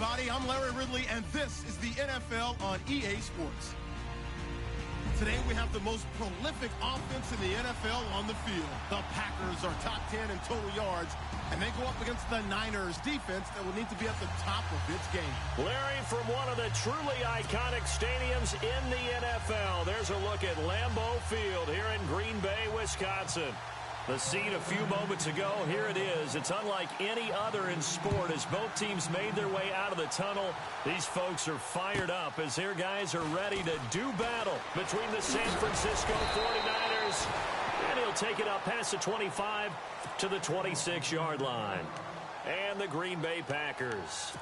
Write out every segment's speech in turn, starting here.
everybody. I'm Larry Ridley, and this is the NFL on EA Sports. Today, we have the most prolific offense in the NFL on the field. The Packers are top 10 in total yards, and they go up against the Niners defense that will need to be at the top of its game. Larry, from one of the truly iconic stadiums in the NFL, there's a look at Lambeau Field here in Green Bay, Wisconsin. The scene a few moments ago, here it is. It's unlike any other in sport as both teams made their way out of the tunnel. These folks are fired up as their guys are ready to do battle between the San Francisco 49ers. And he'll take it up past the 25 to the 26-yard line. And the Green Bay Packers.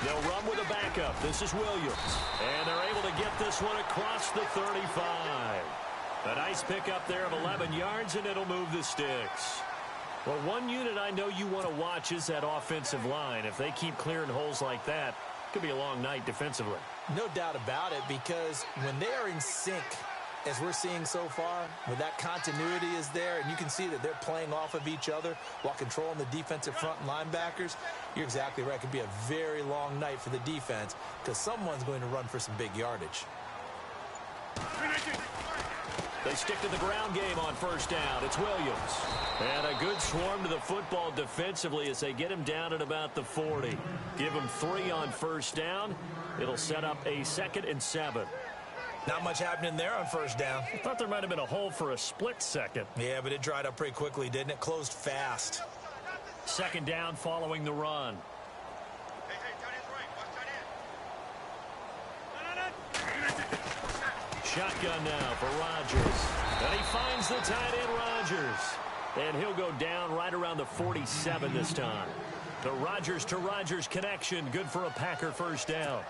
They'll run with a backup. This is Williams. And they're able to get this one across the 35. A nice pickup there of 11 yards, and it'll move the sticks. Well, one unit I know you want to watch is that offensive line. If they keep clearing holes like that, it could be a long night defensively. No doubt about it, because when they are in sync, as we're seeing so far, where that continuity is there, and you can see that they're playing off of each other while controlling the defensive front and linebackers, you're exactly right. It could be a very long night for the defense because someone's going to run for some big yardage. They stick to the ground game on first down. It's Williams. And a good swarm to the football defensively as they get him down at about the 40. Give him 3 on first down. It'll set up a 2nd and 7. Not much happening there on first down. I thought there might have been a hole for a split second. Yeah, but it dried up pretty quickly, didn't it? Closed fast. 2nd down following the run. Shotgun now for Rodgers. And he finds the tight end, Rodgers. And he'll go down right around the 47 this time. The Rodgers to Rodgers connection. Good for a Packer first down.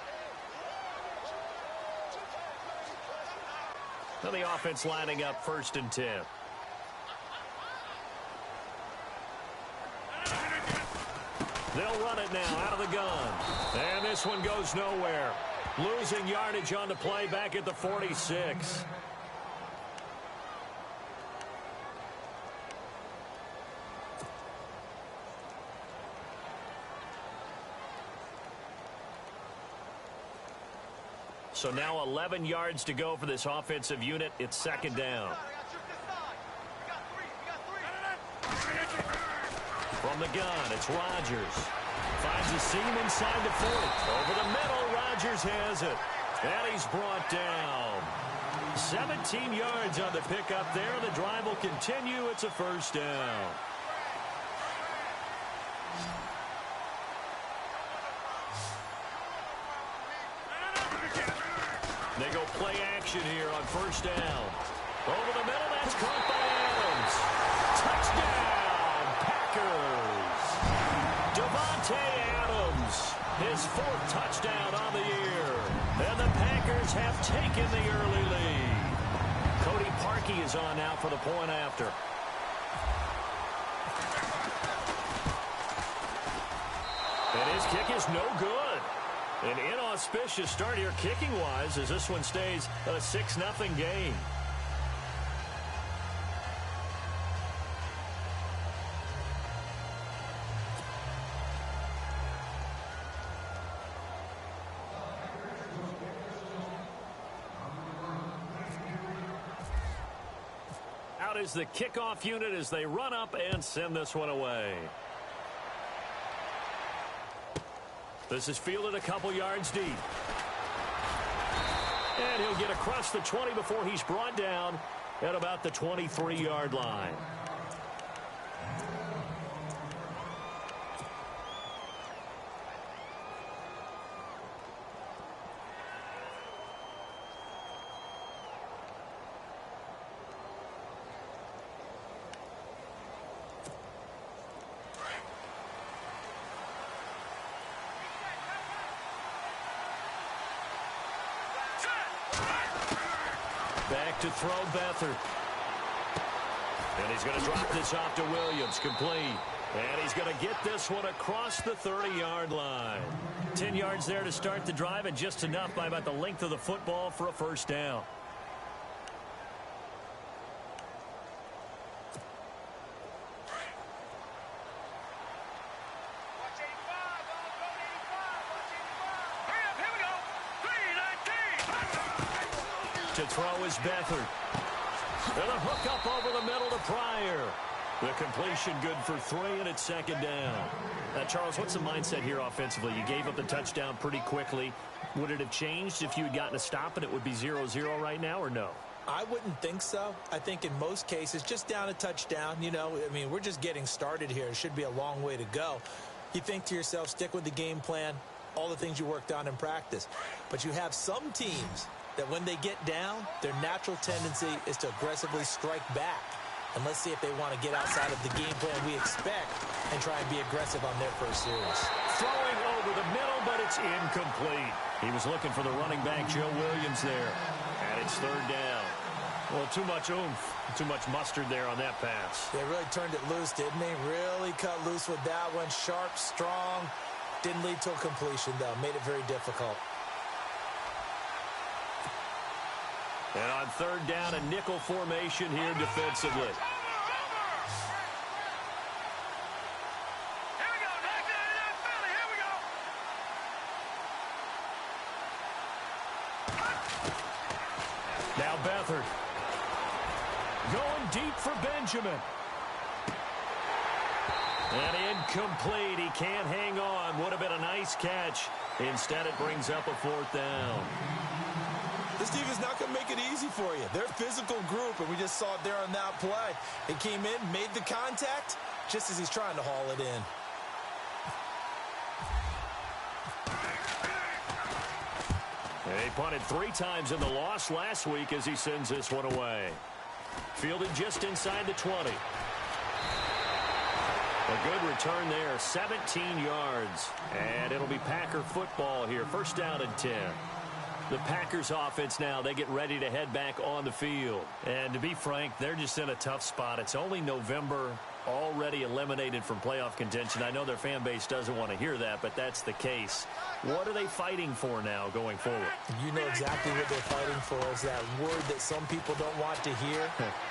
Now the offense lining up 1st and 10. They'll run it now out of the gun. And this one goes nowhere. Losing yardage on the play back at the 46. So now 11 yards to go for this offensive unit. It's 2nd down. From the gun, it's Rodgers. Finds a seam inside the 40. Over the middle, Rodgers has it. And he's brought down. 17 yards on the pickup there. The drive will continue. It's a first down. They go play action here on first down. Over the middle, that's caught by Adams. Touchdown, Packers. Davante Adams, his 4th touchdown on the year. And the Packers have taken the early lead. Cody Parkey is on now for the point after. And his kick is no good. An inauspicious start here kicking-wise as this one stays a 6-0 game. Out is the kickoff unit as they run up and send this one away. This is fielded a couple yards deep. And he'll get across the 20 before he's brought down at about the 23-yard line. Back to throw Beathard. And he's going to drop this off to Williams. Complete. And he's going to get this one across the 30-yard line. 10 yards there to start the drive, and just enough by about the length of the football for a first down. To throw is Beathard. And a hook up over the middle to Pryor. The completion good for 3, and it's second down. Charles, what's the mindset here offensively? You gave up the touchdown pretty quickly. Would it have changed if you had gotten a stop and it would be 0-0 right now, or no? I wouldn't think so. I think in most cases, just down a touchdown, you know, I mean, we're just getting started here. It should be a long way to go. You think to yourself, stick with the game plan, all the things you worked on in practice. But you have some teams that when they get down, their natural tendency is to aggressively strike back. And let's see if they want to get outside of the game plan we expect and try and be aggressive on their first series. Throwing over the middle, but it's incomplete. He was looking for the running back, Joe Williams, there. And it's third down. Well, too much oomph, too much mustard there on that pass. They really turned it loose, didn't they? Really cut loose with that one. Sharp, strong. Didn't lead to a completion, though. Made it very difficult. And on third down, a nickel formation here defensively. Now Beathard. Going deep for Benjamin. And incomplete. He can't hang on. Would have been a nice catch. Instead, it brings up a fourth down. This team is not going to make it easy for you. They're a physical group, and we just saw it there on that play. It came in, made the contact, just as he's trying to haul it in. And he punted 3 times in the loss last week as he sends this one away. Fielded just inside the 20. A good return there, 17 yards. And it'll be Packer football here. First down and 10. The Packers offense now, they get ready to head back on the field. And to be frank, they're just in a tough spot. It's only November, already eliminated from playoff contention. I know their fan base doesn't want to hear that, but that's the case. What are they fighting for now going forward? You know exactly what they're fighting for. Is that word that some people don't want to hear,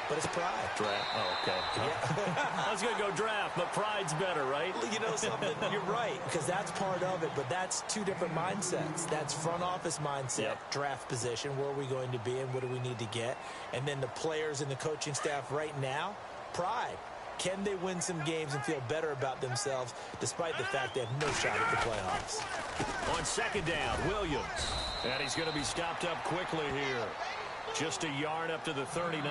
but it's pride. Draft. Oh, okay. Yeah. I was going to go draft, but pride's better, right? You know something? You're right, because that's part of it, but that's 2 different mindsets. That's front office mindset, draft position, where are we going to be and what do we need to get? And then the players and the coaching staff right now, pride. Can they win some games and feel better about themselves despite the fact they have no shot at the playoffs? On second down, Williams. And he's going to be stopped up quickly here. Just a yard up to the 39.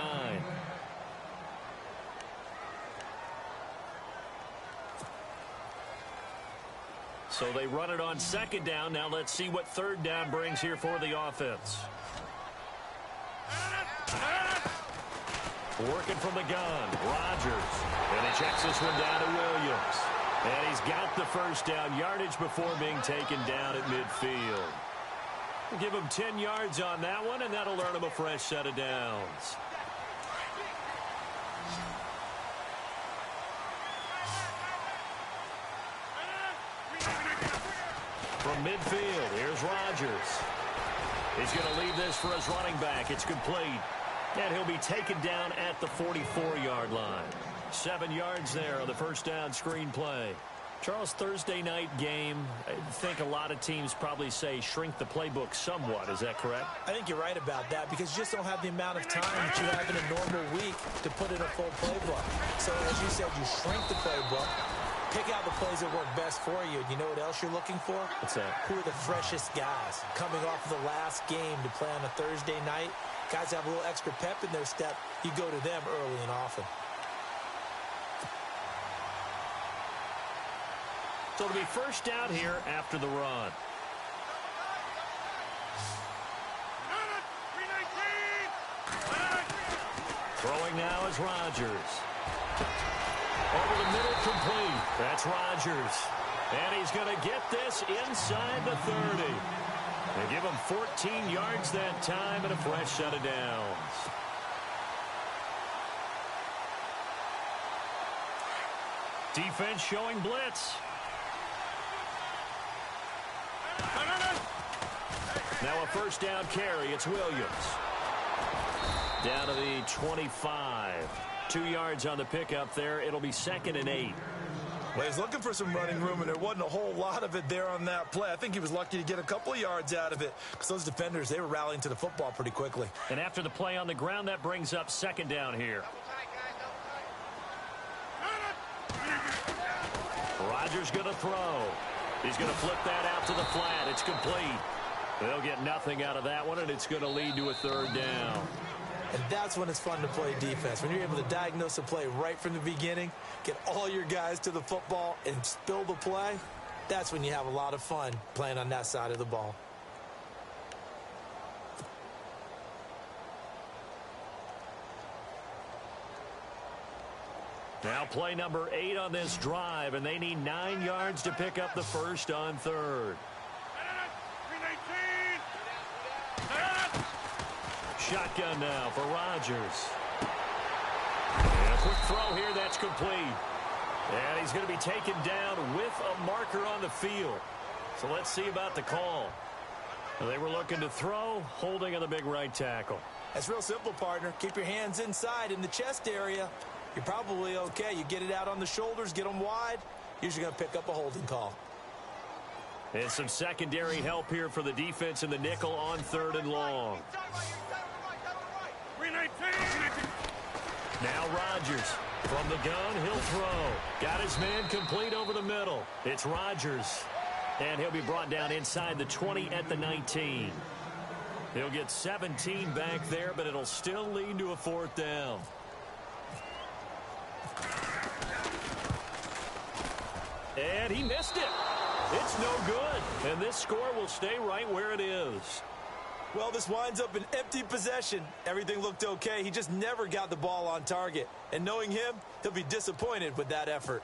So they run it on second down. Now let's see what third down brings here for the offense. Working from the gun, Rodgers. And he checks this one down to Williams. And he's got the first down, yardage before being taken down at midfield. We'll give him 10 yards on that one, and that'll earn him a fresh set of downs. From midfield, here's Rodgers. He's going to leave this for his running back. It's complete. And he'll be taken down at the 44-yard line. 7 yards there on the first down screen play. Charles, Thursday night game, I think a lot of teams probably say shrink the playbook somewhat. Is that correct? I think you're right about that because you just don't have the amount of time that you have in a normal week to put in a full playbook. So as you said, you shrink the playbook, pick out the plays that work best for you. You know what else you're looking for? What's that? Who are the freshest guys coming off of the last game to play on a Thursday night? Guys have a little extra pep in their step. You go to them early and often. So it'll be first down here after the run. Throwing now is Rodgers. Over the middle, complete. That's Rodgers. And he's going to get this inside the 30. They give him 14 yards that time and a fresh set of downs. Defense showing blitz. Now a first down carry. It's Williams. Down to the 25. 2 yards on the pickup there. It'll be 2nd and 8. Well, he's looking for some running room, and there wasn't a whole lot of it there on that play. I think he was lucky to get a couple of yards out of it because those defenders, they were rallying to the football pretty quickly. And after the play on the ground, that brings up 2nd down here. Rodgers going to throw. He's going to flip that out to the flat. It's complete. They'll get nothing out of that one, and it's going to lead to a 3rd down. And that's when it's fun to play defense. When you're able to diagnose a play right from the beginning, get all your guys to the football, and spill the play, that's when you have a lot of fun playing on that side of the ball. Now play number 8 on this drive, and they need 9 yards to pick up the first on 3rd. Shotgun now for Rodgers. And a quick throw here, that's complete. And he's going to be taken down with a marker on the field. So let's see about the call. They were looking to throw, holding on the big right tackle. That's real simple, partner. Keep your hands inside in the chest area. You're probably okay. You get it out on the shoulders, get them wide. Usually going to pick up a holding call. And some secondary help here for the defense in the nickel on 3rd and long. Now Rodgers from the gun, he'll throw. Got his man complete over the middle. It's Rodgers. And he'll be brought down inside the 20 at the 19. He'll get 17 back there, but it'll still lead to a 4th down. And he missed it. It's no good. And this score will stay right where it is. Well, this winds up an empty possession. Everything looked okay. He just never got the ball on target. And knowing him, he'll be disappointed with that effort.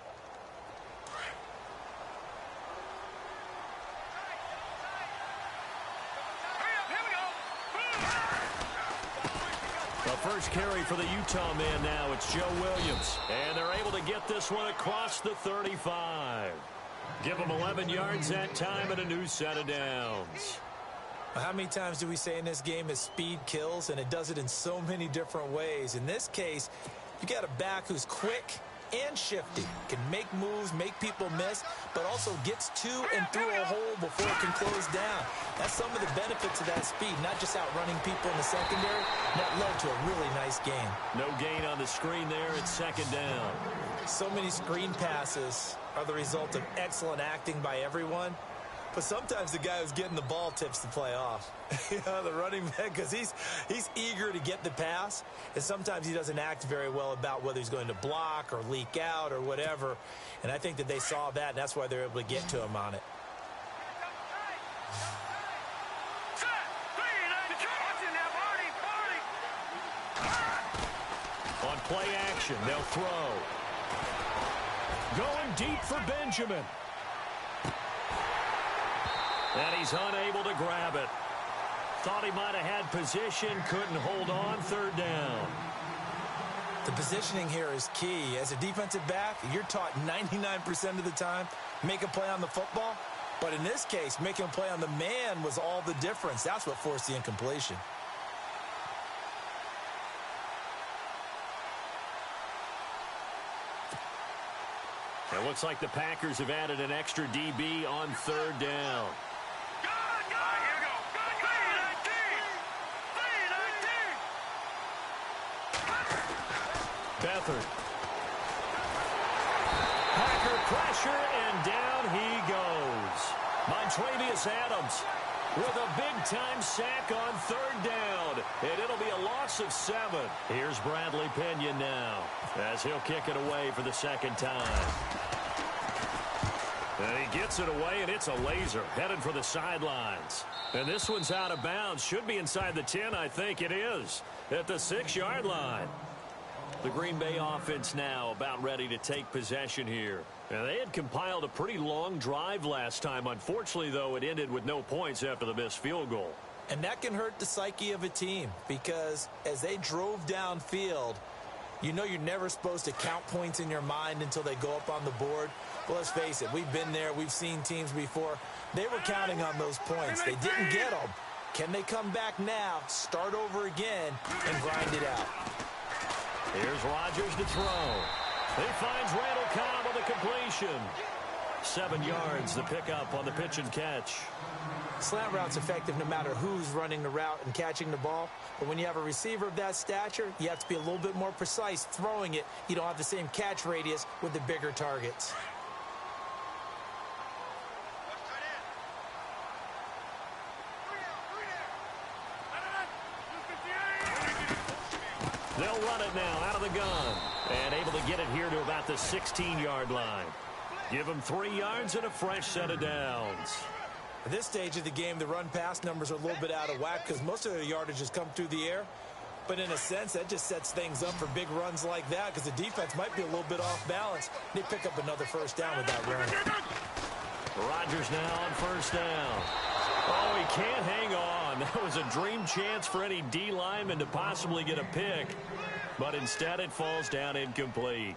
The first carry for the Utah man now. It's Joe Williams. And they're able to get this one across the 35. Give them 11 yards that time and a new set of downs. How many times do we say in this game is speed kills, and it does it in so many different ways. In this case, you got a back who's quick and shifty, can make moves, make people miss, but also gets to and through a hole before it can close down. That's some of the benefits of that speed, not just outrunning people in the secondary. That led to a really nice game. No gain on the screen there. It's 2nd down. So many screen passes are the result of excellent acting by everyone. But sometimes the guy who's getting the ball tips the play off. The running back, because he's eager to get the pass, and sometimes he doesn't act very well about whether he's going to block or leak out or whatever. And I think that they saw that, and that's why they're able to get to him on it. On play action, they'll throw. Going deep for Benjamin. And he's unable to grab it. Thought he might have had position, couldn't hold on. 3rd down. The positioning here is key. As a defensive back, you're taught 99% of the time, make a play on the football. But in this case, making a play on the man was all the difference. That's what forced the incompletion. It looks like the Packers have added an extra DB on 3rd down. Beathard. Packer pressure, and down he goes. Montravius Adams with a big-time sack on 3rd down. And it'll be a loss of 7. Here's Bradley Pinion now as he'll kick it away for the 2nd time. And he gets it away, and it's a laser headed for the sidelines. And this one's out of bounds. Should be inside the 10, I think it is, at the 6-yard line. The Green Bay offense now about ready to take possession here. Now, they had compiled a pretty long drive last time. Unfortunately, though, it ended with no points after the missed field goal. And that can hurt the psyche of a team because as they drove downfield, you know you're never supposed to count points in your mind until they go up on the board. Well, let's face it, we've been there. We've seen teams before. They were counting on those points. They didn't get them. Can they come back now, start over again, and grind it out? Here's Rodgers to throw. He finds Randall Cobb on the completion. 7 yards, the pickup on the pitch and catch. Slant route's effective no matter who's running the route and catching the ball. But when you have a receiver of that stature, you have to be a little bit more precise throwing it. You don't have the same catch radius with the bigger targets. They'll run it now out of the gun. And able to get it here to about the 16-yard line. Give them 3 yards and a fresh set of downs. At this stage of the game, the run-pass numbers are a little bit out of whack because most of their yardage has come through the air. But in a sense, that just sets things up for big runs like that because the defense might be a little bit off balance. They pick up another first down with that run. Rodgers now on first down. Oh, he can't hang on. That was a dream chance for any D lineman to possibly get a pick. But instead, it falls down incomplete.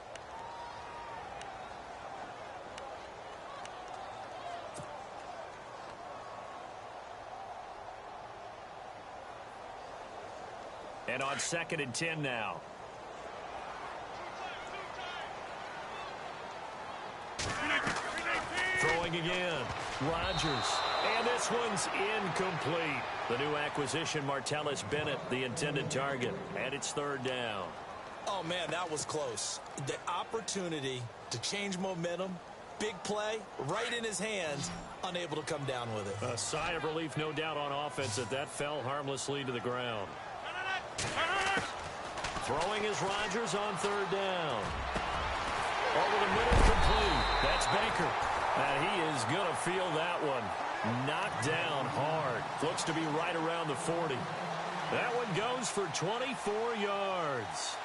And on 2nd and 10 now. Throwing again. Rodgers. And this one's incomplete. The new acquisition, Martellus Bennett, the intended target. And it's 3rd down. Oh, man, that was close. The opportunity to change momentum, big play, right in his hands, unable to come down with it. A sigh of relief, no doubt, on offense that fell harmlessly to the ground. Throwing is Rodgers on 3rd down. Over the middle, complete. That's Baker. And he is going to feel that one. Knocked down hard. Looks to be right around the 40. That one goes for 24 yards.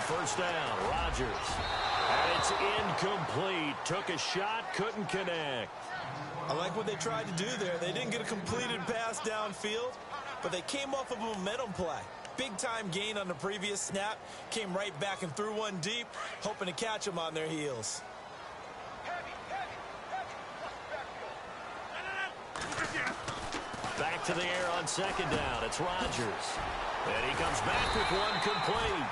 First down, Rodgers. And it's incomplete. Took a shot, couldn't connect. I like what they tried to do there. They didn't get a completed pass downfield, but they came off of a momentum play. Big-time gain on the previous snap. Came right back and threw one deep, hoping to catch them on their heels. Back to the air on 2nd down. It's Rodgers. And he comes back with one complete.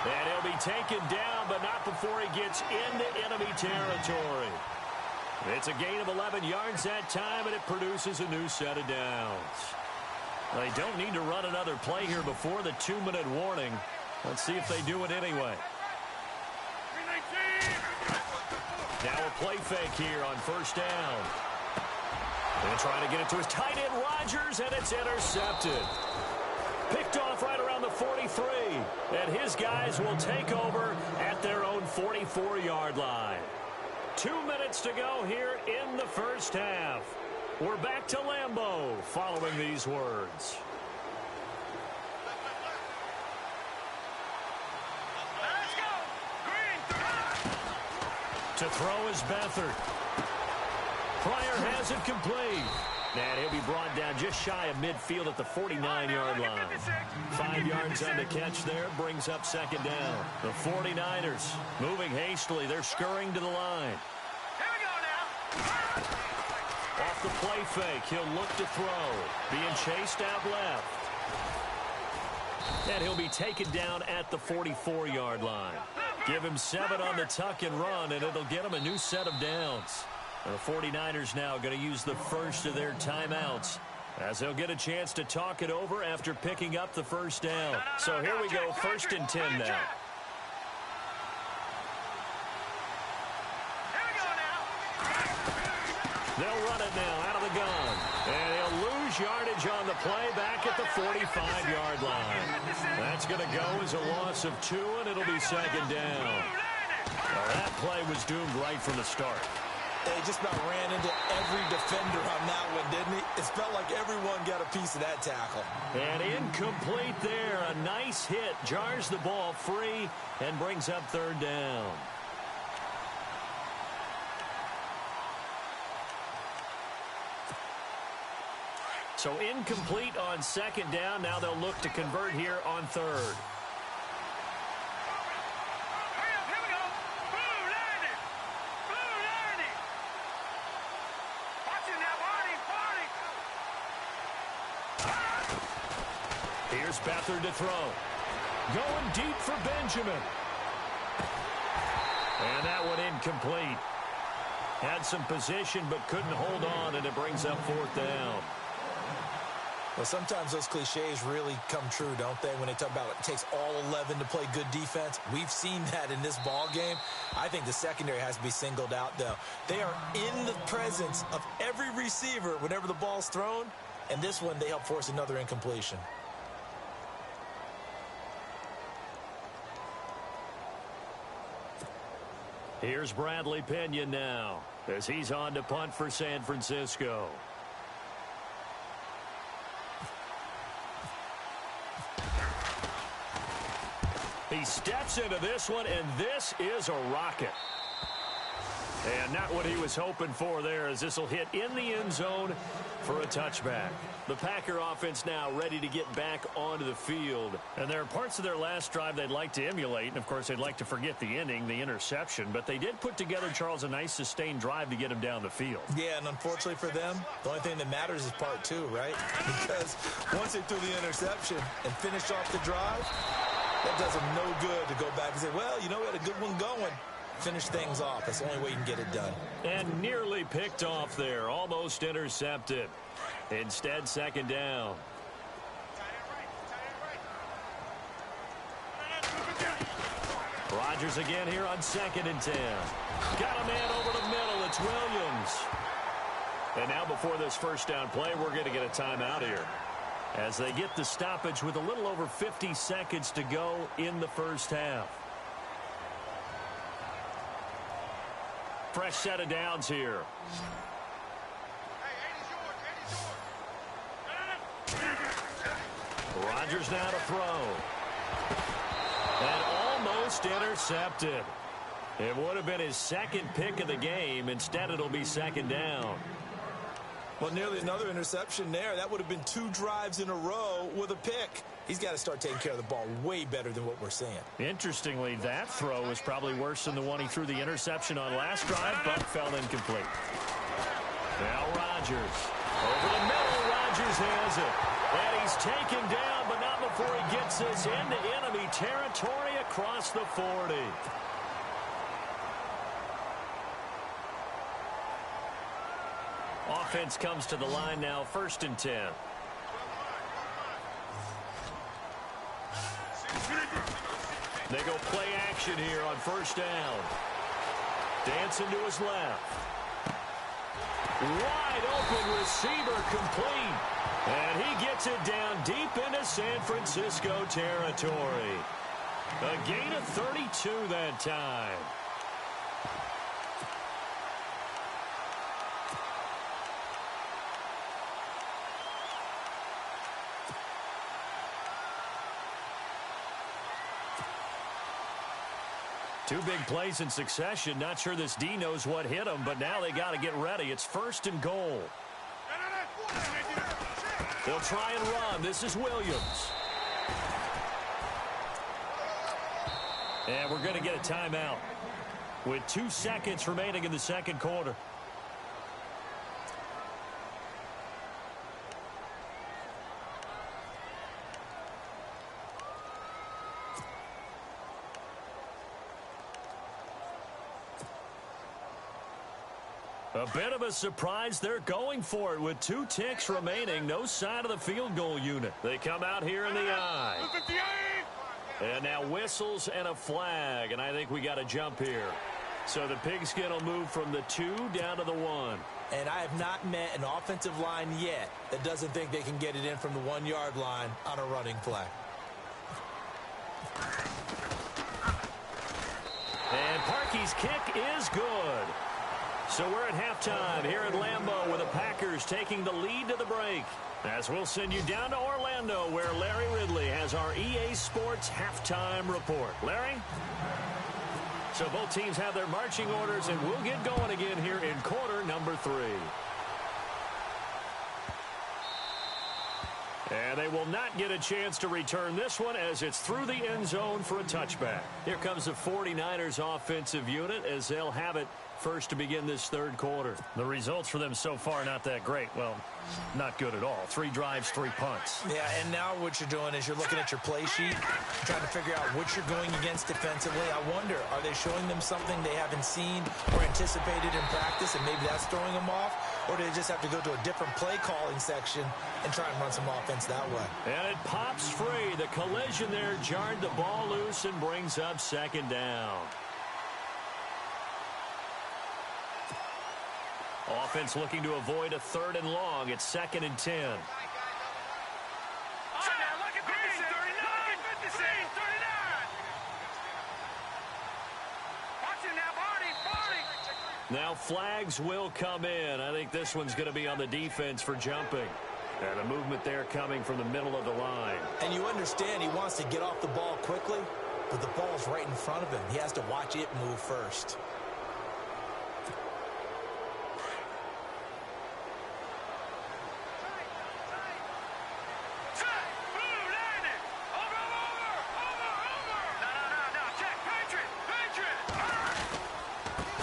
And he'll be taken down, but not before he gets into enemy territory. It's a gain of 11 yards that time, and it produces a new set of downs. They don't need to run another play here before the 2-minute warning. Let's see if they do it anyway. Now a play fake here on 1st down. They're trying to get it to his tight end, Rodgers, and it's intercepted. Picked off right around the 43, and his guys will take over at their own 44-yard line. 2 minutes to go here in the first half. We're back to Lambeau following these words. To throw is Beathard. Pryor has it complete. And he'll be brought down just shy of midfield at the 49-yard line. 5 yards on the catch there, brings up 2nd down. The 49ers moving hastily. They're scurrying to the line. Here we go now. Off the play fake, he'll look to throw. Being chased out left. And he'll be taken down at the 44-yard line. Give him 7 on the tuck and run, and it'll get him a new set of downs. The 49ers now going to use the first of their timeouts as they'll get a chance to talk it over after picking up the first down. So here we go, 1st and 10 now. They'll run it now out of the gun. And he'll lose yardage on the play back at the 45-yard line. That's going to go as a loss of 2, and it'll be 2nd down. Well, that play was doomed right from the start. He just about ran into every defender on that one, didn't he? It felt like everyone got a piece of that tackle. And incomplete there. A nice hit. Jars the ball free and brings up third down. So incomplete on second down. Now they'll look to convert here on third. Here's Beathard to throw. Going deep for Benjamin. And that one incomplete. Had some position but couldn't hold on, and it brings up fourth down. Well, sometimes those cliches really come true, don't they? When they talk about it takes all 11 to play good defense. We've seen that in this ball game. I think the secondary has to be singled out, though. They are in the presence of every receiver whenever the ball's thrown. And this one, they help force another incompletion. Here's Bradley Pinion now as he's on to punt for San Francisco. He steps into this one, and this is a rocket. And not what he was hoping for there, as this will hit in the end zone for a touchback. The Packer offense now ready to get back onto the field. And there are parts of their last drive they'd like to emulate. And, of course, they'd like to forget the ending, the interception. But they did put together, Charles, a nice sustained drive to get him down the field. Yeah, and unfortunately for them, the only thing that matters is part two, right? Because once they threw the interception and finished off the drive, that does them no good to go back and say, well, you know, we had a good one going. Finish things off. That's the only way you can get it done. And nearly picked off there. Almost intercepted. Instead, second down. Rodgers again here on 2nd and 10. Got a man over the middle. It's Williams. And now before this first down play, we're going to get a timeout here, as they get the stoppage with a little over 50 seconds to go in the first half. Fresh set of downs here. Rodgers now to throw. And almost intercepted. It would have been his second pick of the game. Instead, it'll be second down. Well, nearly another interception there. That would have been 2 drives in a row with a pick. He's got to start taking care of the ball way better than what we're seeing. Interestingly, that throw was probably worse than the one he threw the interception on last drive, but fell incomplete. Now Rodgers. Over the middle, Rodgers has it. And he's taken down, but not before he gets this into enemy territory across the 40. Offense comes to the line now, 1st and 10. They go play action here on 1st down. Dancing to his left. Wide open receiver complete. And he gets it down deep into San Francisco territory. A gain of 32 that time. Two big plays in succession. Not sure this D knows what hit him, but now they got to get ready. It's 1st and goal. They'll try and run. This is Williams. And we're going to get a timeout with 2 seconds remaining in the second quarter. A bit of a surprise. They're going for it with 2 ticks remaining. No sign of the field goal unit. They come out here in the eye. And now whistles and a flag. And I think we got a jump here. So the Pigskin will move from the 2 down to the 1. And I have not met an offensive line yet that doesn't think they can get it in from the 1-yard line on a running play. And Parkey's kick is good. So we're at halftime here at Lambeau with the Packers taking the lead to the break. As we'll send you down to Orlando where Larry Ridley has our EA Sports halftime report. Larry? So both teams have their marching orders, and we'll get going again here in quarter number 3. And they will not get a chance to return this one as it's through the end zone for a touchback. Here comes the 49ers offensive unit as they'll have it first to begin this third quarter. The results for them so far not that great. Well, not good at all. 3 drives, 3 punts. Yeah, and now what you're doing is you're looking at your play sheet, trying to figure out what you're going against defensively. I wonder, are they showing them something they haven't seen or anticipated in practice, and maybe that's throwing them off? Or do they just have to go to a different play calling section and try and run some offense that way? And it pops free. The collision there jarred the ball loose and brings up second down. Offense looking to avoid a 3rd and long. It's 2nd and 10. Now flags will come in. I think this one's going to be on the defense for jumping. And a movement there coming from the middle of the line. And you understand he wants to get off the ball quickly, but the ball's right in front of him. He has to watch it move first.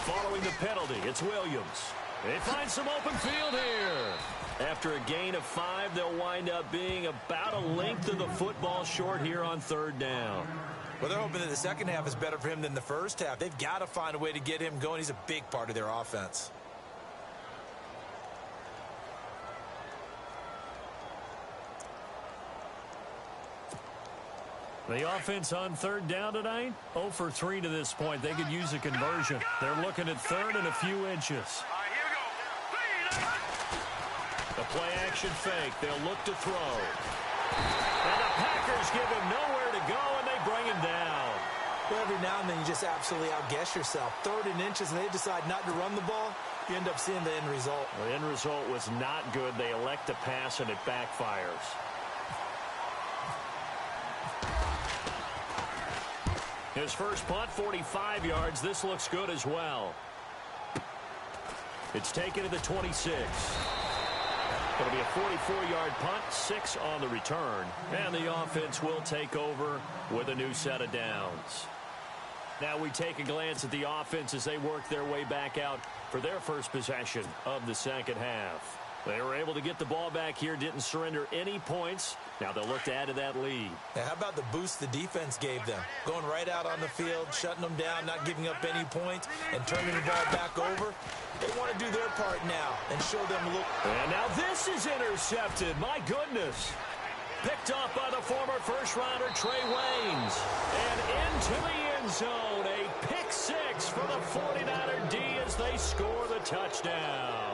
Following the penalty, it's Williams. They find some open field here. After a gain of 5, they'll wind up being about a length of the football short here on 3rd down. Well, they're hoping that the second half is better for him than the first half. They've got to find a way to get him going. He's a big part of their offense. The offense on 3rd down tonight, 0 for 3 to this point. They could use a conversion. They're looking at 3rd and a few inches. The play action fake. They'll look to throw. And the Packers give him nowhere to go, and they bring him down. Well, every now and then you just absolutely outguess yourself. 3rd and inches, and they decide not to run the ball. You end up seeing the end result. The end result was not good. They elect to pass, and it backfires. His first punt, 45 yards. This looks good as well. It's taken to the 26. It'll be a 44-yard punt, 6 on the return. And the offense will take over with a new set of downs. Now we take a glance at the offense as they work their way back out for their first possession of the second half. They were able to get the ball back here, didn't surrender any points. Now they'll look to add to that lead. Now, how about the boost the defense gave them? Going right out on the field, shutting them down, not giving up any points, and turning the ball back over. They want to do their part now and show them a little. And now this is intercepted. My goodness. Picked off by the former first-rounder Trey Waynes. And into the end zone. A pick 6 for the 49er D as they score the touchdown.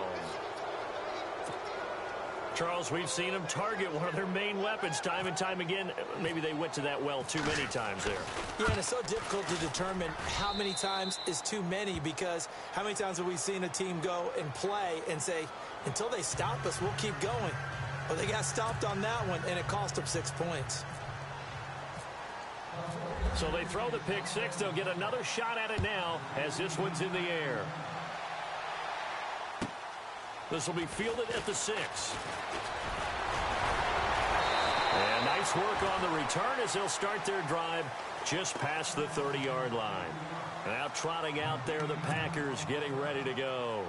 Charles, we've seen them target one of their main weapons time and time again. Maybe they went to that well too many times there. Yeah, and it's so difficult to determine how many times is too many, because how many times have we seen a team go and play and say, until they stop us, we'll keep going. Well, they got stopped on that one, and it cost them 6 points. So they throw the pick 6. They'll get another shot at it now as this one's in the air. This will be fielded at the 6. And nice work on the return as they'll start their drive just past the 30-yard line. Now trotting out there, the Packers getting ready to go.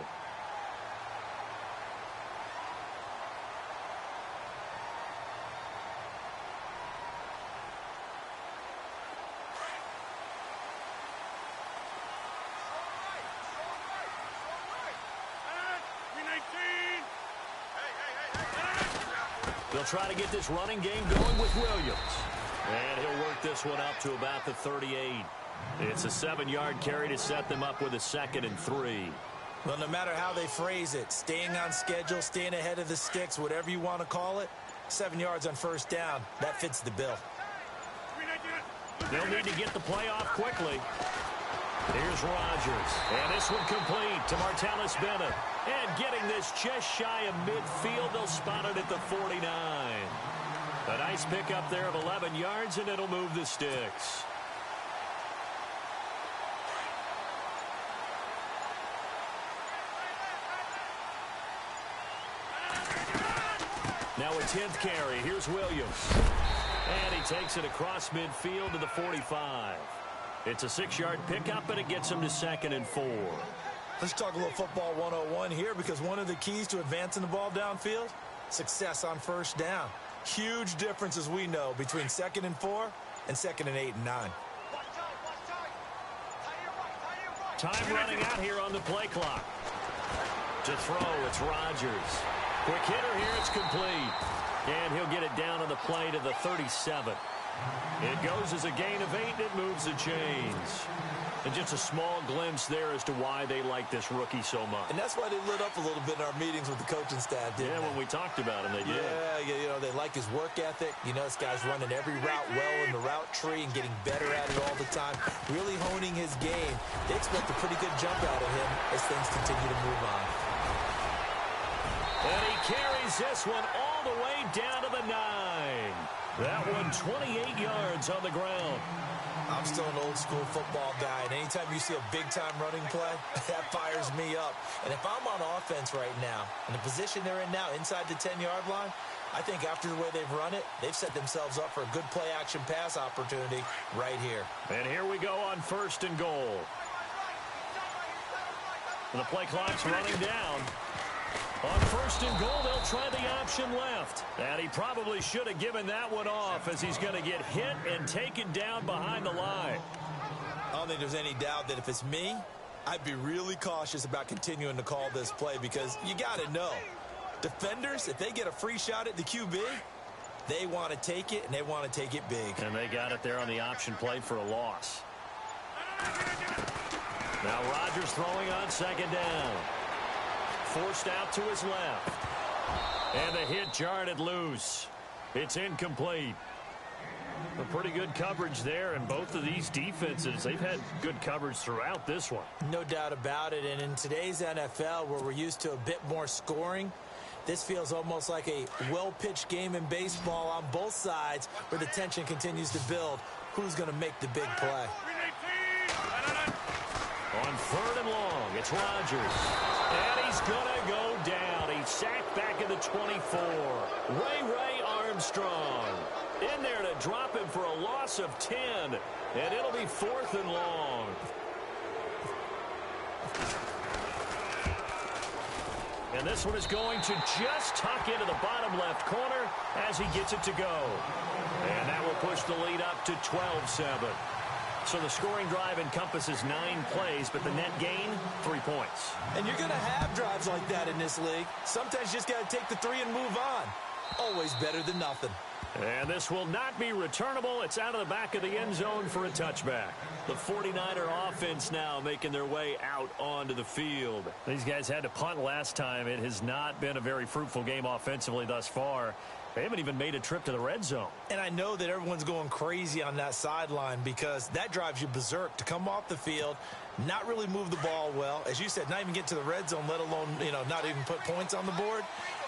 They'll try to get this running game going with Williams. And he'll work this one up to about the 38. It's a 7-yard carry to set them up with a 2nd and 3. Well, no matter how they phrase it, staying on schedule, staying ahead of the sticks, whatever you want to call it, 7 yards on first down, that fits the bill. They'll need to get the play off quickly. Here's Rodgers. And this one complete to Martellus Bennett. And getting this just shy of midfield. They'll spot it at the 49. A nice pickup there of 11 yards, and it'll move the sticks. Now a 10th carry. Here's Williams. And he takes it across midfield to the 45. It's a 6-yard pickup, and it gets him to 2nd and 4. Let's talk a little football 101 here, because one of the keys to advancing the ball downfield, success on first down. Huge difference, as we know, between 2nd and 4 and 2nd and 8 and 9. Time running out here on the play clock. To throw, it's Rodgers. Quick hitter here, it's complete. And he'll get it down on the play to the 37. It goes as a gain of 8, and it moves the chains. And just a small glimpse there as to why they like this rookie so much. And that's why they lit up a little bit in our meetings with the coaching staff, didn't they? When we talked about him, they did. Yeah, you know, they like his work ethic. You know, this guy's running every route well in the route tree and getting better at it all the time, really honing his game. They expect a pretty good jump out of him as things continue to move on. And he carries this one all the way down to the 9. That one 28 yards on the ground. I'm still an old-school football guy, and anytime you see a big-time running play, that fires me up. And if I'm on offense right now, in the position they're in now, inside the 10-yard line, I think after the way they've run it, they've set themselves up for a good play-action pass opportunity right here. And here we go on 1st and goal. And the play clock's running down. On 1st and goal, they'll try the option left. And he probably should have given that one off, as he's going to get hit and taken down behind the line. I don't think there's any doubt that if it's me, I'd be really cautious about continuing to call this play, because you got to know, defenders, if they get a free shot at the QB, they want to take it, and they want to take it big. And they got it there on the option play for a loss. Now Rodgers throwing on 2nd down. Forced out to his left. And the hit jarred it loose. It's incomplete. A pretty good coverage there, and both of these defenses, they've had good coverage throughout this one. No doubt about it, and in today's NFL, where we're used to a bit more scoring, this feels almost like a well-pitched game in baseball on both sides, where the tension continues to build. Who's going to make the big play? On 3rd and long, it's Rodgers. And he's going to go down. He's sacked back at the 24. Ray Armstrong in there to drop him for a loss of 10. And it'll be 4th and long. And this one is going to just tuck into the bottom left corner as he gets it to go. And that will push the lead up to 12-7. So the scoring drive encompasses 9 plays, but the net gain, 3 points. And you're going to have drives like that in this league. Sometimes you just got to take the 3 and move on. Always better than nothing. And this will not be returnable. It's out of the back of the end zone for a touchback. The 49er offense now making their way out onto the field. These guys had to punt last time. It has not been a very fruitful game offensively thus far. They haven't even made a trip to the red zone. And I know that everyone's going crazy on that sideline, because that drives you berserk to come off the field, not really move the ball well. As you said, not even get to the red zone, let alone, not even put points on the board.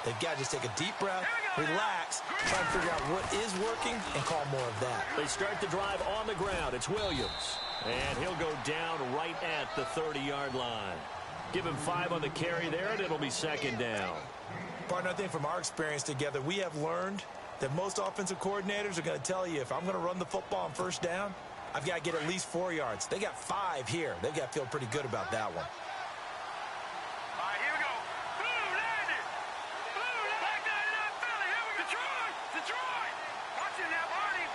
They've got to just take a deep breath, relax, try and figure out what is working, and call more of that. They start the drive on the ground. It's Williams. And he'll go down right at the 30-yard line. Give him 5 on the carry there, and it'll be 2nd down. Partner, I think from our experience together, we have learned that most offensive coordinators are going to tell you, if I'm going to run the football on 1st down, I've got to get at least 4 yards. They got 5 here. They've got to feel pretty good about that one. All right, here we go. Blue landed. Blue back down in Philly. Here we go. Detroit. Watch it now, Barney.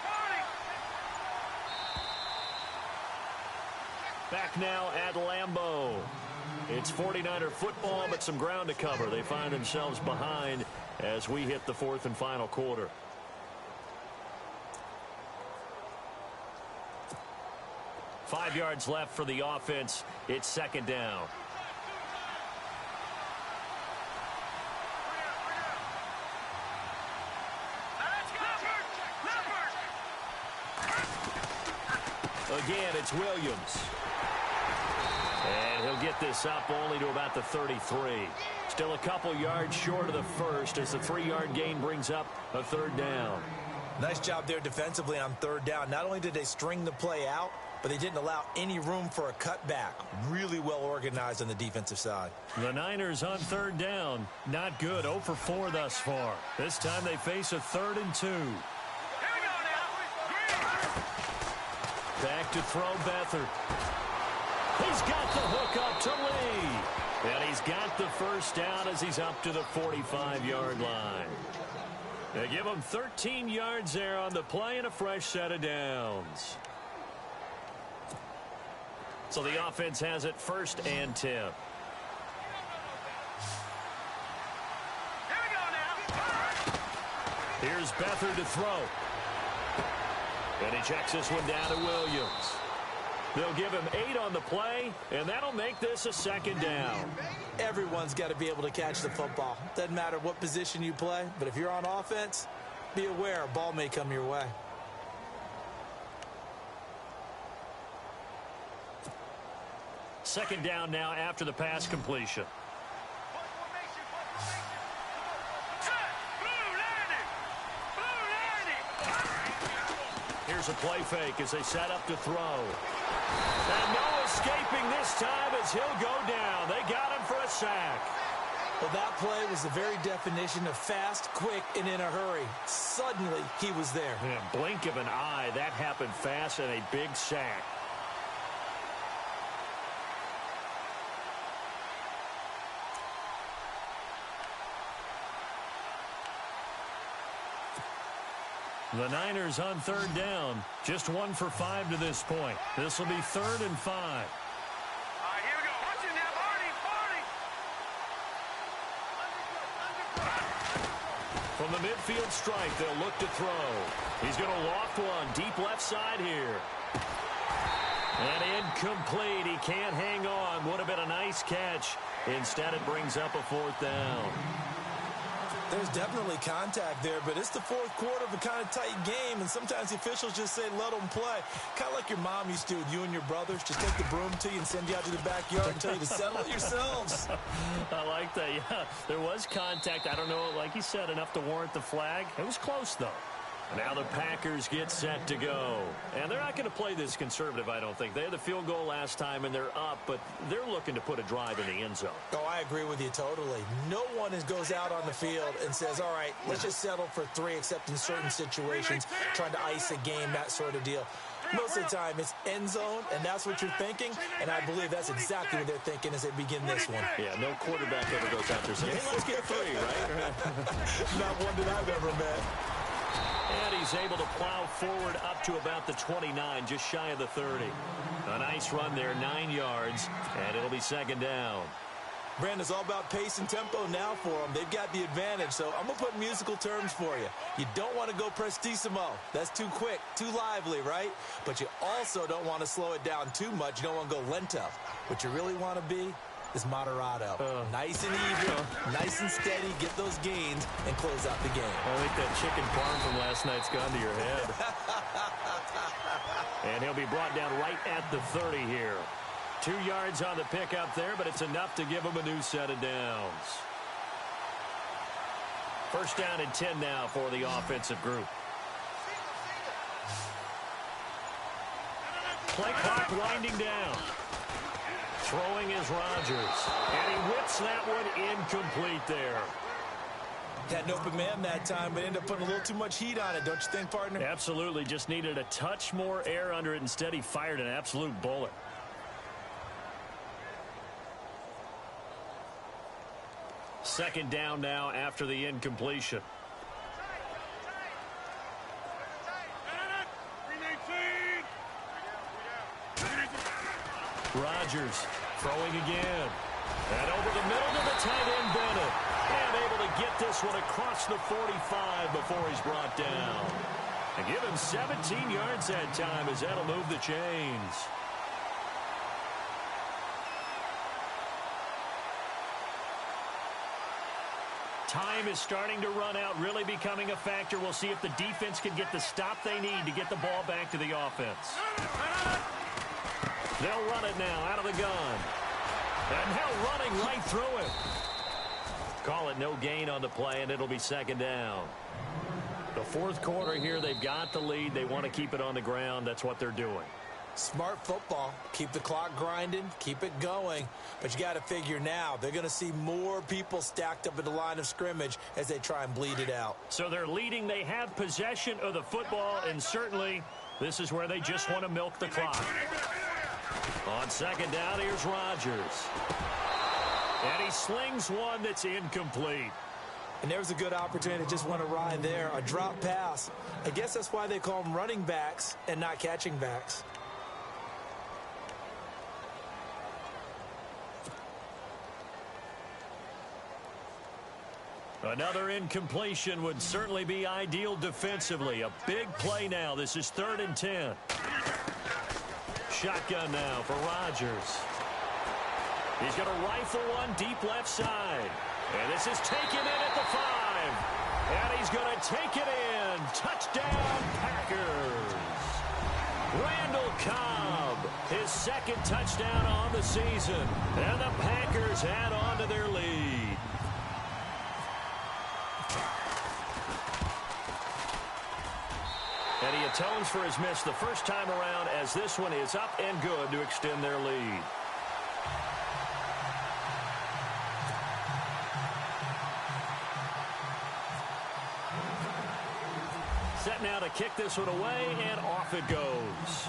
Back now at Lambeau. It's 49er football, but some ground to cover. They find themselves behind as we hit the 4th and final quarter. Five yards left for the offense. It's 2nd down. Again, it's Williams. And he'll get this up only to about the 33. Still a couple yards short of the first as the 3-yard gain brings up a third down. Nice job there defensively on third down. Not only did they string the play out, but they didn't allow any room for a cutback. Really well organized on the defensive side. The Niners on third down. Not good. 0 for 4 thus far. This time they face a 3rd and 2. Here we go now. Back to throw Beathard. He's got the hook up to Lee. And he's got the first down as he's up to the 45-yard line. They give him 13 yards there on the play and a fresh set of downs. So the offense has it 1st and 10. Here we go now. Here's Beathard to throw. And he checks this one down to Williams. They'll give him 8 on the play, and that'll make this a 2nd down. Everyone's got to be able to catch the football. Doesn't matter what position you play, but if you're on offense, be aware a ball may come your way. Second down now after the pass completion. Here's a play fake as they set up to throw. And no escaping this time as he'll go down. They got him for a sack. Well, that play was the very definition of fast, quick, and in a hurry. Suddenly, he was there. Yeah, blink of an eye. That happened fast and a big sack. The Niners on third down. Just 1 for 5 to this point. This will be 3rd and 5. All right, here we go. Watch it now, Barney. From the midfield strike, they'll look to throw. He's going to loft one deep left side here. And incomplete. He can't hang on. Would have been a nice catch. Instead, it brings up a 4th down. There's definitely contact there, but it's the 4th quarter of a kind of tight game, and sometimes the officials just say, let them play. Kind of like your mom used to with you and your brothers. Just take the broom to you and send you out to the backyard and tell you to settle it yourselves. I like that, yeah. There was contact. I don't know, like you said, enough to warrant the flag. It was close, though. Now the Packers get set to go. And they're not going to play this conservative, I don't think. They had the field goal last time, and they're up, but they're looking to put a drive in the end zone. Oh, I agree with you totally. No one goes out on the field and says, all right, let's just settle for 3, except in certain situations, trying to ice a game, that sort of deal. Most of the time, it's end zone, and that's what you're thinking, and I believe that's exactly what they're thinking as they begin this one. Yeah, no quarterback ever goes out there saying, hey, let's get 3, right? Not one that I've ever met. And he's able to plow forward up to about the 29, just shy of the 30. A nice run there, 9 yards, and it'll be 2nd down. Brandon, it's all about pace and tempo now for them. They've got the advantage, so I'm going to put musical terms for you. You don't want to go prestissimo. That's too quick, too lively, right? But you also don't want to slow it down too much. You don't want to go lento. What you really want to be is moderato. Nice and even, nice and steady, get those gains, and close out the game. I think that chicken parm from last night's gone to your head. And he'll be brought down right at the 30 here. 2 yards on the pickup there, but it's enough to give him a new set of downs. 1st down and 10 now for the offensive group. Play clock winding down. Throwing is Rodgers. And he whips that one incomplete there. Had an open man that time, but ended up putting a little too much heat on it, don't you think, partner? Absolutely. Just needed a touch more air under it. Instead, he fired an absolute bullet. Second down now after the incompletion. Rodgers throwing again. And over the middle to the tight end, Bennett. And able to get this one across the 45 before he's brought down. And give him 17 yards that time as that'll move the chains. Time is starting to run out, really becoming a factor. We'll see if the defense can get the stop they need to get the ball back to the offense. They'll run it now out of the gun. And now running right through it. Call it no gain on the play, and it'll be second down. The fourth quarter here, they've got the lead. They want to keep it on the ground. That's what they're doing. Smart football. Keep the clock grinding. Keep it going. But you got to figure now, they're going to see more people stacked up at the line of scrimmage as they try and bleed it out. So they're leading. They have possession of the football, and certainly this is where they just want to milk the clock. On second down, here's Rodgers. And he slings one that's incomplete. And there's a good opportunity to just went awry there. A drop pass. I guess that's why they call them running backs and not catching backs. Another incompletion would certainly be ideal defensively. A big play now. This is 3rd and 10. Shotgun now for Rodgers. He's going to rifle one deep left side. And this is taken in at the 5. And he's going to take it in. Touchdown, Packers. Randall Cobb, his second touchdown on the season. And the Packers add on to their lead. And he atones for his miss the first time around, as this one is up and good to extend their lead. Set now to kick this one away, and off it goes.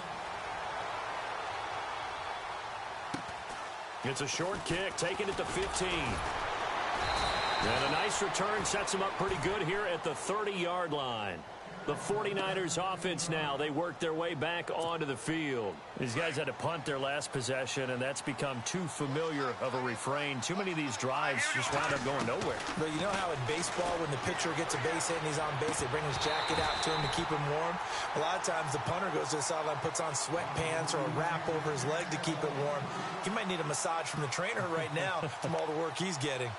It's a short kick, taking it to 15. And a nice return sets him up pretty good here at the 30-yard line. The 49ers offense now, they work their way back onto the field. These guys had to punt their last possession, and that's become too familiar of a refrain. Too many of these drives just wound up going nowhere. But you know how in baseball, when the pitcher gets a base hit and he's on base, they bring his jacket out to him to keep him warm? A lot of times the punter goes to the sideline, puts on sweatpants or a wrap over his leg to keep it warm. He might need a massage from the trainer right now from all the work he's getting.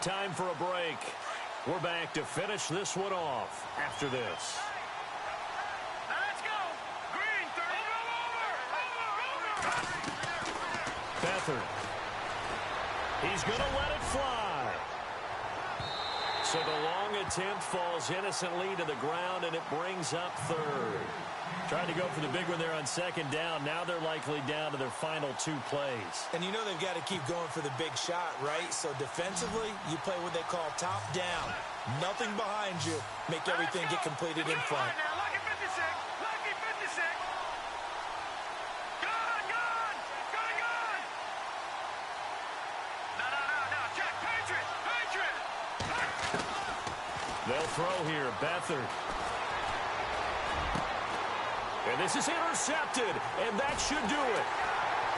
Time for a break. We're back to finish this one off after this. Let's go. Green, 30. Over. Beathard. He's going to let it fly. So the long attempt falls innocently to the ground, and it brings up 3rd. Tried to go for the big one there on second down. Now they're likely down to their final 2 plays. And you know they've got to keep going for the big shot, right? So defensively, you play what they call top down. Nothing behind you. Make everything get completed in front. Now, lucky 56. Lucky 56. Gone. No. Check. Patriot. They'll throw here. Beathard. And this is intercepted, and that should do it.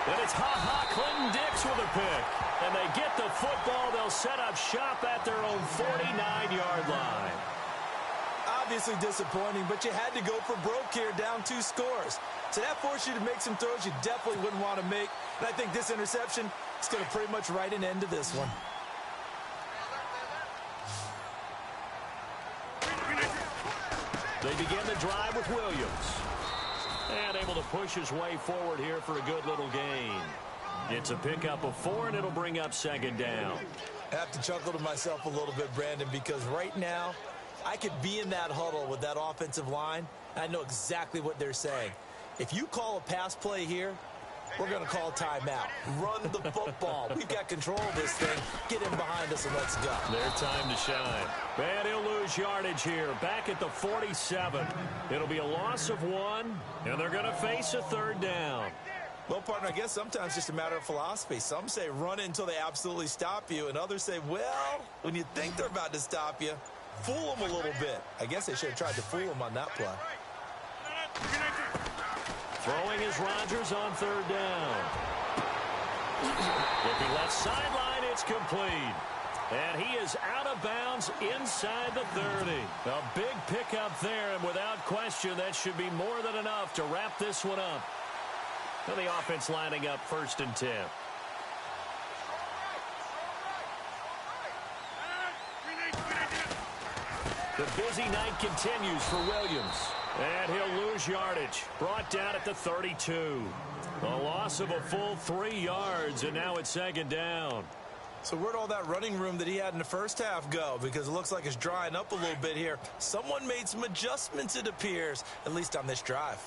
And it's Clinton Dix with a pick. And they get the football. They'll set up shop at their own 49-yard line. Obviously disappointing, but you had to go for broke here, down 2 scores. So that forced you to make some throws you definitely wouldn't want to make. And I think this interception is going to pretty much write an end to this one. They begin the drive with Williams. And able to push his way forward here for a good little gain. It's a pickup of 4, and it'll bring up second down. I have to chuckle to myself a little bit, Brandon, because right now I could be in that huddle with that offensive line, and I know exactly what they're saying. If you call a pass play here, we're going to call timeout. Run the football. We've got control of this thing. Get in behind us and let's go. Their time to shine. And he'll lose yardage here. Back at the 47. It'll be a loss of 1, and they're going to face a 3rd down. Well, partner, I guess sometimes it's just a matter of philosophy. Some say run it until they absolutely stop you, and others say, well, when you think they're about to stop you, fool them a little bit. I guess they should have tried to fool them on that play. Throwing is Rodgers on 3rd down. Looking left sideline, it's complete. And he is out of bounds inside the 30. A big pickup there, and without question, that should be more than enough to wrap this one up. And the offense lining up 1st and 10. The busy night continues for Williams. And he'll lose yardage. Brought down at the 32. A loss of a full 3 yards, and now it's second down. So where'd all that running room that he had in the first half go? Because it looks like it's drying up a little bit here. Someone made some adjustments, it appears, at least on this drive.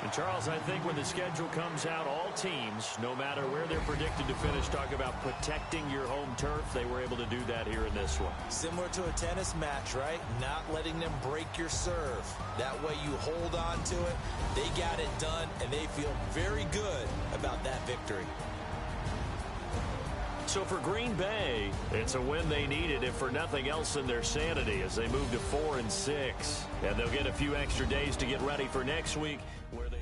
And, Charles, I think when the schedule comes out, all teams, no matter where they're predicted to finish, talk about protecting your home turf. They were able to do that here in this one. Similar to a tennis match, right? Not letting them break your serve. That way you hold on to it. They got it done, and they feel very good about that victory. So for Green Bay, it's a win they needed, if for nothing else than their sanity, as they move to 4-6. And they'll get a few extra days to get ready for next week, where they